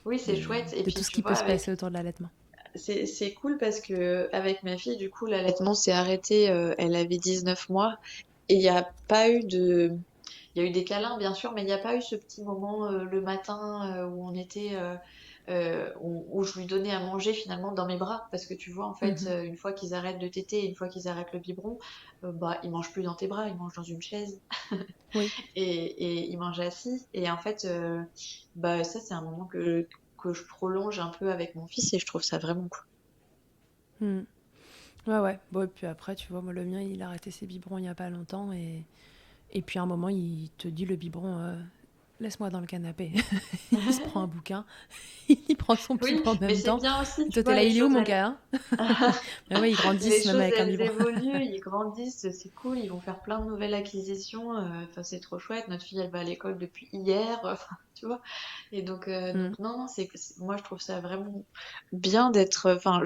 Speaker 2: Oui, c'est chouette. Et
Speaker 1: de tout
Speaker 2: puis
Speaker 1: ce
Speaker 2: tu
Speaker 1: qui
Speaker 2: vois,
Speaker 1: peut se passer autour de l'allaitement.
Speaker 2: c'est cool parce que avec ma fille, du coup, l'allaitement s'est arrêté. Elle avait 19 mois et il y a eu des câlins bien sûr, mais il n'y a pas eu ce petit moment le matin où on était, où je lui donnais à manger finalement dans mes bras parce que tu vois en fait,
Speaker 1: Mhm.
Speaker 2: une fois qu'ils arrêtent de téter, une fois qu'ils arrêtent le biberon, bah ils mangent plus dans tes bras, ils mangent dans une chaise
Speaker 1: Oui.
Speaker 2: et ils mangent assis. Et en fait, bah ça c'est un moment que je prolonge un peu avec mon fils et je trouve ça vraiment cool.
Speaker 1: Mm. Ouais, ouais. Bon, et puis après, tu vois, moi, le mien, il a arrêté ses biberons il n'y a pas longtemps. Et puis à un moment, il te dit le biberon, laisse-moi dans le canapé. Il se prend un bouquin, il prend son
Speaker 2: Oui,
Speaker 1: biberon en
Speaker 2: mais
Speaker 1: même
Speaker 2: c'est
Speaker 1: temps.
Speaker 2: bien aussi,
Speaker 1: Et
Speaker 2: tu
Speaker 1: toi, t'es
Speaker 2: vois,
Speaker 1: là,
Speaker 2: les
Speaker 1: il est où
Speaker 2: choses,
Speaker 1: mon gars, hein? Mais ouais, ils
Speaker 2: les
Speaker 1: grandissent même
Speaker 2: choses,
Speaker 1: avec un
Speaker 2: elles
Speaker 1: biberon.
Speaker 2: évoluent, ils grandissent, c'est cool, ils vont faire plein de nouvelles acquisitions. Enfin, c'est trop chouette. Notre fille, elle va à l'école depuis hier, enfin, tu vois. Et
Speaker 1: Mm.
Speaker 2: donc non, non, moi, je trouve ça vraiment bien d'être. Enfin,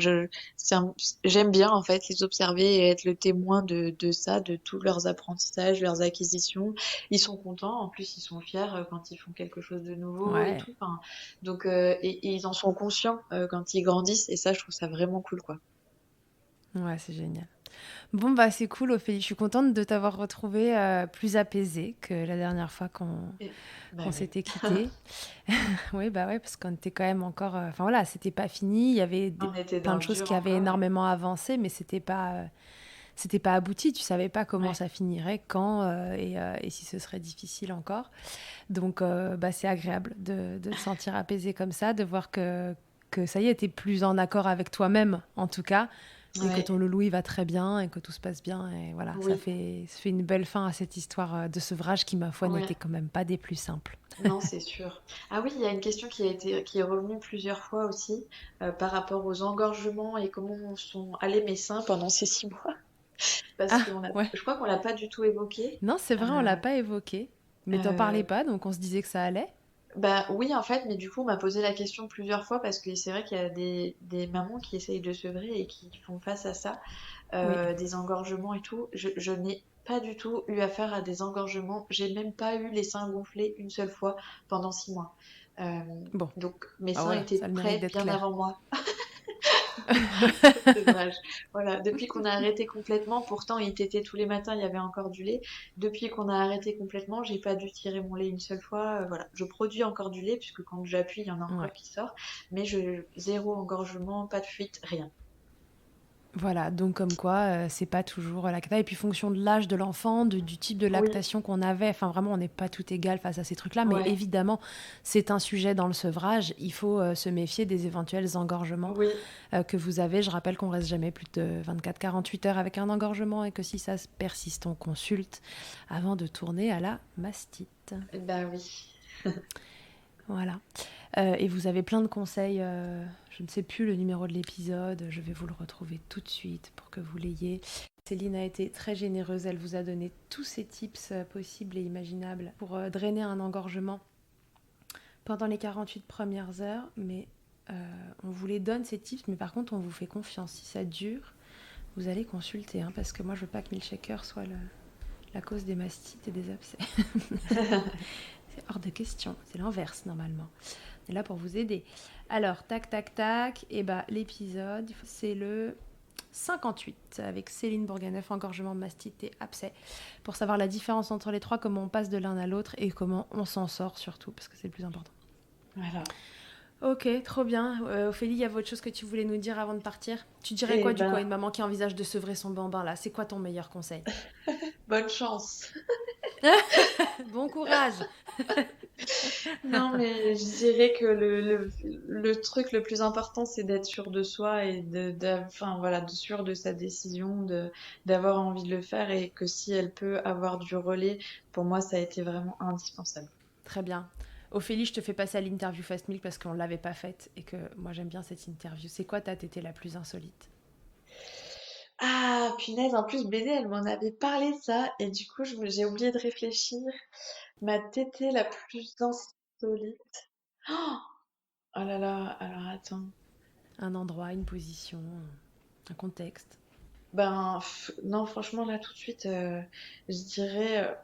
Speaker 2: j'aime bien en fait les observer et être le témoin de ça, de tous leurs apprentissages, leurs acquisitions. Ils sont contents, en plus, ils sont fiers quand ils font quelque chose de nouveau et
Speaker 1: Ouais,
Speaker 2: tout. Enfin, donc, et ils en sont conscients quand ils grandissent, et ça, je trouve ça vraiment cool, quoi.
Speaker 1: ouais, c'est génial. Bon, bah c'est cool, Ophélie. Je suis contente de t'avoir retrouvée plus apaisée que la dernière fois
Speaker 2: Et- bah
Speaker 1: qu'on
Speaker 2: oui,
Speaker 1: s'était quitté. Oui, bah ouais, parce qu'on était quand même encore. Enfin voilà, c'était pas fini. Il y avait
Speaker 2: on était
Speaker 1: plein
Speaker 2: dans
Speaker 1: de
Speaker 2: le
Speaker 1: choses
Speaker 2: dur
Speaker 1: qui avaient
Speaker 2: encore. Ouais.
Speaker 1: énormément avancé, mais c'était pas abouti. Tu savais pas comment
Speaker 2: Ouais.
Speaker 1: ça finirait, quand et si ce serait difficile encore. Donc, bah, c'est agréable de te sentir apaisé comme ça, de voir que ça y est, t'es plus en accord avec toi-même, en tout cas, et que
Speaker 2: Ouais.
Speaker 1: ton loulou il va très bien et que tout se passe bien. Et voilà,
Speaker 2: Oui.
Speaker 1: ça fait une belle fin à cette histoire de sevrage qui, ma foi,
Speaker 2: Ouais.
Speaker 1: n'était quand même pas des plus simples.
Speaker 2: Non, c'est sûr. Ah oui, il y a une question qui est revenue plusieurs fois aussi par rapport aux engorgements et comment sont allés mes seins pendant ces 6 mois. Parce que
Speaker 1: Ah, ouais.
Speaker 2: je crois qu'on l'a pas du tout évoqué.
Speaker 1: Non, c'est
Speaker 2: Euh,
Speaker 1: vrai, on l'a pas évoqué. Mais t'en parlais
Speaker 2: euh,
Speaker 1: pas, donc on se disait que ça allait.
Speaker 2: Bah oui, en fait, mais du coup, on m'a posé la question plusieurs fois parce que c'est vrai qu'il y a des mamans qui essayent de sevrer et qui font face à ça,
Speaker 1: Oui.
Speaker 2: des engorgements et tout. Je n'ai pas du tout eu affaire à des engorgements. J'ai même pas eu les seins gonflés une seule fois pendant 6 mois. Euh,
Speaker 1: Bon,
Speaker 2: donc mes
Speaker 1: bah
Speaker 2: seins
Speaker 1: voilà, ça
Speaker 2: étaient
Speaker 1: a le mérite
Speaker 2: prêts
Speaker 1: d'être
Speaker 2: bien
Speaker 1: clair.
Speaker 2: avant moi. C'est dommage. Voilà, depuis qu'on a arrêté complètement, pourtant il tétait tous les matins, il y avait encore du lait. Depuis qu'on a arrêté complètement, j'ai pas dû tirer mon lait une seule fois. Voilà, je produis encore du lait puisque quand j'appuie, il y en a
Speaker 1: Ouais.
Speaker 2: encore qui sort, mais zéro engorgement, pas de fuite, rien.
Speaker 1: Voilà, donc comme quoi, c'est pas toujours la cata. Et puis, fonction de l'âge de l'enfant, du type de
Speaker 2: Oui,
Speaker 1: lactation qu'on avait, enfin vraiment, on n'est pas tout égal face à ces trucs-là. Mais
Speaker 2: ouais,
Speaker 1: évidemment, c'est un sujet dans le sevrage. Il faut se méfier des éventuels engorgements
Speaker 2: oui,
Speaker 1: que vous avez. Je rappelle qu'on reste jamais plus de 24-48 heures avec un engorgement et que si ça persiste, on consulte avant de tourner à la mastite.
Speaker 2: bah oui.
Speaker 1: Voilà. Et vous avez plein de conseils. Je ne sais plus le numéro de l'épisode. Je vais vous le retrouver tout de suite pour que vous l'ayez. Céline a été très généreuse. Elle vous a donné tous ces tips possibles et imaginables pour drainer un engorgement pendant les 48 premières heures. Mais on vous les donne, ces tips. Mais par contre, on vous fait confiance. Si ça dure, vous allez consulter. Hein, parce que moi, je veux pas que Milkshaker soit la cause des mastites et des abcès. C'est hors de question. C'est l'inverse, normalement. On est là pour vous aider. Alors, tac, tac, tac. Et bah, l'épisode, c'est le 58 avec Céline Bourganeuf, engorgement, mastite et abcès. Pour savoir la différence entre les trois, comment on passe de l'un à l'autre et comment on s'en sort surtout, parce que c'est le plus important.
Speaker 2: Voilà.
Speaker 1: Ok, trop bien. Ophélie, il y avait autre chose que tu voulais nous dire avant de partir? Tu dirais
Speaker 2: Eh
Speaker 1: quoi du coup à
Speaker 2: ben,
Speaker 1: une maman qui envisage de sevrer son bambin là? C'est quoi ton meilleur conseil?
Speaker 2: bonne chance.
Speaker 1: Bon courage.
Speaker 2: Non, mais je dirais que le truc le plus important, c'est d'être sûr de soi et enfin, voilà, de sûr de sa décision, d'avoir envie de le faire et que si elle peut avoir du relais, pour moi, ça a été vraiment indispensable.
Speaker 1: Très bien. Ophélie, je te fais passer à l'interview Fast Milk parce qu'on ne l'avait pas faite et que moi j'aime bien cette interview. C'est quoi ta tétée la plus insolite?
Speaker 2: Ah, punaise, en plus, BD, elle m'en avait parlé de ça et du coup, j'ai oublié de réfléchir. Ma tétée la plus insolite. Oh, oh là là, alors attends.
Speaker 1: Un endroit, une position, un contexte.
Speaker 2: Ben, non, franchement, là, tout de suite, je dirais.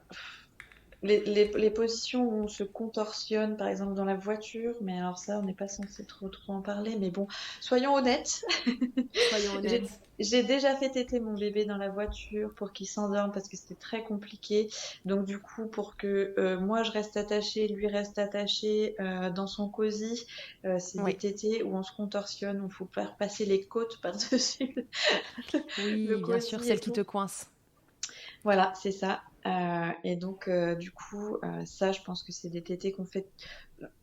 Speaker 2: Les positions où on se contorsionne, par exemple dans la voiture, mais alors ça, on n'est pas censé trop en parler, mais bon, soyons honnêtes.
Speaker 1: Soyons
Speaker 2: J'ai,
Speaker 1: honnêtes.
Speaker 2: j'ai déjà fait téter mon bébé dans la voiture pour qu'il s'endorme parce que c'était très compliqué. Donc du coup, pour que moi je reste attachée, lui reste attaché dans son cosy, c'est des
Speaker 1: Oui,
Speaker 2: tétés où on se contorsionne, où il faut faire passer les côtes par-dessus le
Speaker 1: oui, bien sûr,
Speaker 2: cosy et
Speaker 1: celle qui
Speaker 2: tout.
Speaker 1: te coince.
Speaker 2: Voilà, c'est ça. Et donc, du coup, ça, je pense que c'est des tétés qu'on fait,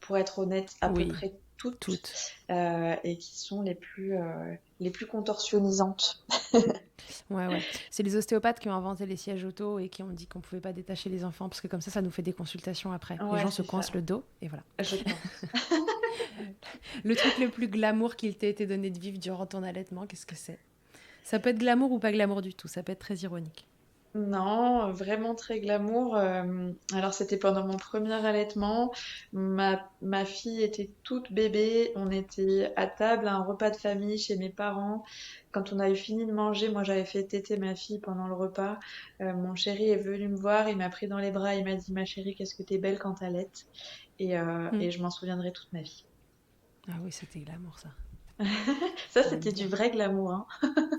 Speaker 2: pour être honnête, à peu
Speaker 1: Oui,
Speaker 2: près toutes,
Speaker 1: toutes.
Speaker 2: et qui sont les plus contorsionnisantes.
Speaker 1: Ouais, ouais. C'est les ostéopathes qui ont inventé les sièges auto et qui ont dit qu'on pouvait pas détacher les enfants parce que comme ça nous fait des consultations après. Les
Speaker 2: Ouais,
Speaker 1: gens se
Speaker 2: c'est
Speaker 1: coincent
Speaker 2: ça,
Speaker 1: le dos et voilà.
Speaker 2: je pense.
Speaker 1: Le truc le plus glamour qu'il t'ait été donné de vivre durant ton allaitement, qu'est-ce que c'est? Ça peut être glamour ou pas glamour du tout, ça peut être très ironique.
Speaker 2: Non, vraiment très glamour. Alors, c'était pendant mon premier allaitement. Ma fille était toute bébé. On était à table à un repas de famille chez mes parents. Quand on avait fini de manger, moi j'avais fait téter ma fille pendant le repas. Mon chéri est venu me voir, il m'a pris dans les bras, il m'a dit, ma chérie, qu'est-ce que t'es belle quand t'allaites.
Speaker 1: Hmm.
Speaker 2: Et je m'en souviendrai toute ma vie.
Speaker 1: Ah oui, c'était glamour ça.
Speaker 2: Ça,
Speaker 1: On aime
Speaker 2: c'était du
Speaker 1: bien.
Speaker 2: vrai glamour, hein.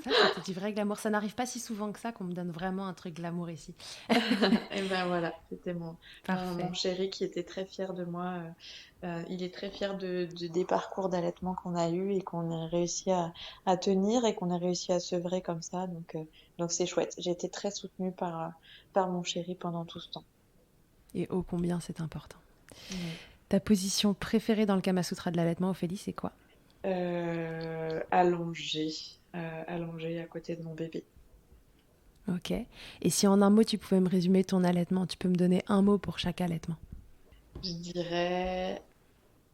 Speaker 1: Ça, c'était du vrai glamour. Ça n'arrive pas si souvent que ça qu'on me donne vraiment un truc glamour ici.
Speaker 2: Et ben voilà, c'était mon
Speaker 1: Parfait.
Speaker 2: chéri qui était très fier de moi. Il est très fier des parcours d'allaitement qu'on a eu et qu'on a réussi à tenir et qu'on a réussi à sevrer comme ça. Donc c'est chouette. J'ai été très soutenue par mon chéri pendant tout ce temps.
Speaker 1: Et ô combien c'est important.
Speaker 2: Ouais.
Speaker 1: Ta position préférée dans le Kama Sutra de l'allaitement, Ophélie, c'est quoi?
Speaker 2: Allongé. allongée à côté de mon bébé.
Speaker 1: Ok. Et si en un mot, tu pouvais me résumer ton allaitement, tu peux me donner un mot pour chaque allaitement.
Speaker 2: Je dirais,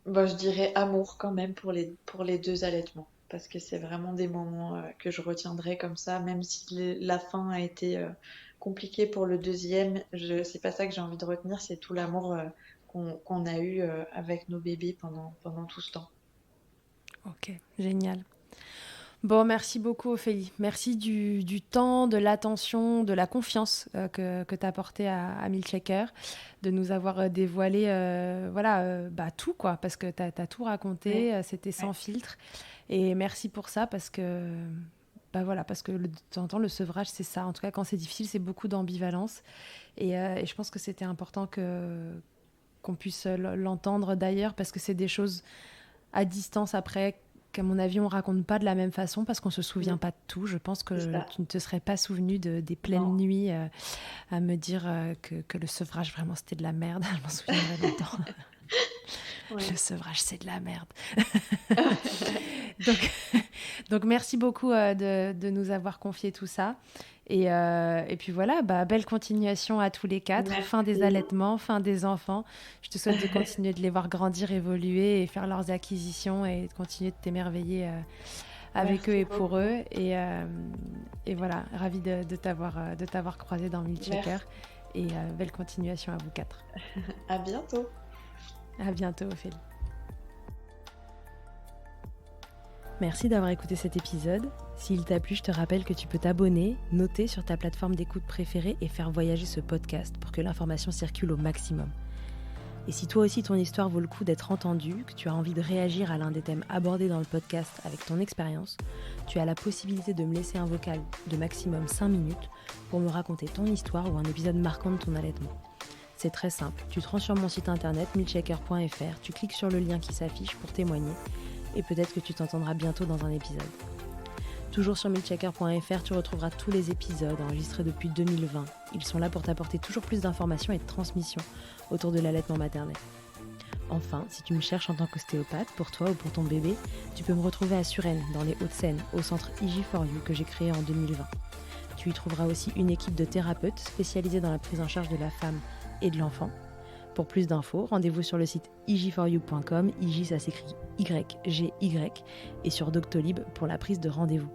Speaker 2: je dirais amour quand même pour les deux allaitements. Parce que c'est vraiment des moments que je retiendrai comme ça, même si la fin a été compliquée pour le deuxième. C'est pas ça que j'ai envie de retenir, c'est tout l'amour qu'on a eu avec nos bébés pendant tout ce temps.
Speaker 1: Ok, génial. Bon, merci beaucoup Ophélie. Merci du temps, de l'attention, de la confiance que tu as apporté à Milkshaker, de nous avoir dévoilé tout, quoi, parce que tu as tout raconté, c'était sans filtre. Et merci pour ça, parce que de temps en temps, le sevrage, c'est ça. En tout cas, quand c'est difficile, c'est beaucoup d'ambivalence. Et je pense que c'était important qu'on puisse l'entendre d'ailleurs, parce que c'est des choses à distance après, qu'à mon avis, on raconte pas de la même façon parce qu'on se souvient pas de tout. Je pense que tu ne te serais pas souvenu des pleines nuits à me dire que le sevrage, vraiment, c'était de la merde. Je m'en souviendrai longtemps. Le sevrage, c'est de la merde. donc, merci beaucoup de nous avoir confié tout ça. Et puis voilà, belle continuation à tous les 4. Merci. Fin des allaitements, fin des enfants. Je te souhaite de continuer de les voir grandir, évoluer et faire leurs acquisitions et de continuer de t'émerveiller avec eux et pour eux. Et voilà, ravie de t'avoir croisé dans Milkshaker. Et belle continuation à vous 4.
Speaker 2: À bientôt.
Speaker 1: À bientôt, Ophélie. Merci d'avoir écouté cet épisode. S'il t'a plu, je te rappelle que tu peux t'abonner, noter sur ta plateforme d'écoute préférée et faire voyager ce podcast pour que l'information circule au maximum. Et si toi aussi ton histoire vaut le coup d'être entendue, que tu as envie de réagir à l'un des thèmes abordés dans le podcast avec ton expérience, tu as la possibilité de me laisser un vocal de maximum 5 minutes pour me raconter ton histoire ou un épisode marquant de ton allaitement. C'est très simple, tu te rends sur mon site internet milkshaker.fr, tu cliques sur le lien qui s'affiche pour témoigner et peut-être que tu t'entendras bientôt dans un épisode. Toujours sur milkshaker.fr, tu retrouveras tous les épisodes enregistrés depuis 2020. Ils sont là pour t'apporter toujours plus d'informations et de transmissions autour de l'allaitement maternel. Enfin, si tu me cherches en tant qu'ostéopathe, pour toi ou pour ton bébé, tu peux me retrouver à Suresnes, dans les Hauts-de-Seine, au centre IG4U que j'ai créé en 2020. Tu y trouveras aussi une équipe de thérapeutes spécialisés dans la prise en charge de la femme et de l'enfant. Pour plus d'infos, rendez-vous sur le site ig4u.com, IG ça s'écrit YGY, et sur Doctolib pour la prise de rendez-vous.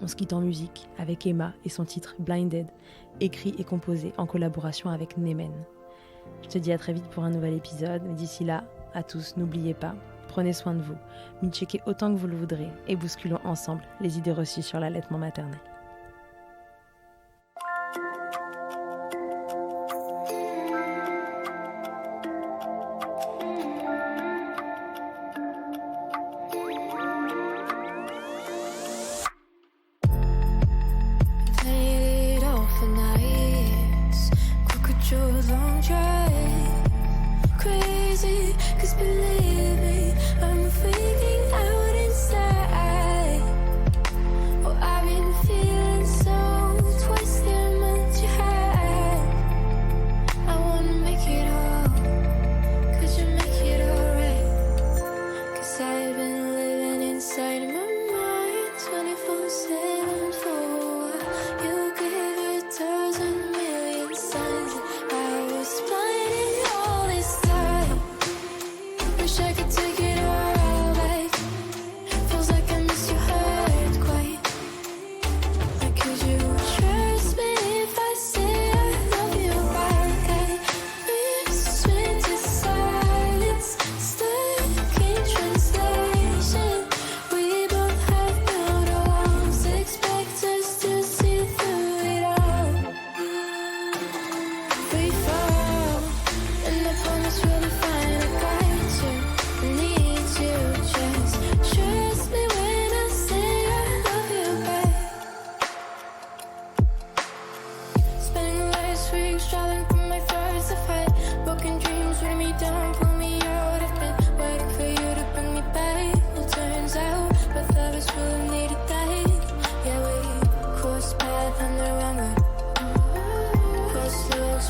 Speaker 1: On se quitte en musique avec Emma et son titre Blinded, écrit et composé en collaboration avec Nemen. Je te dis à très vite pour un nouvel épisode, mais d'ici là, à tous, n'oubliez pas, prenez soin de vous, milkshaker autant que vous le voudrez et bousculons ensemble les idées reçues sur l'allaitement maternel.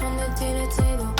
Speaker 3: On the dinner table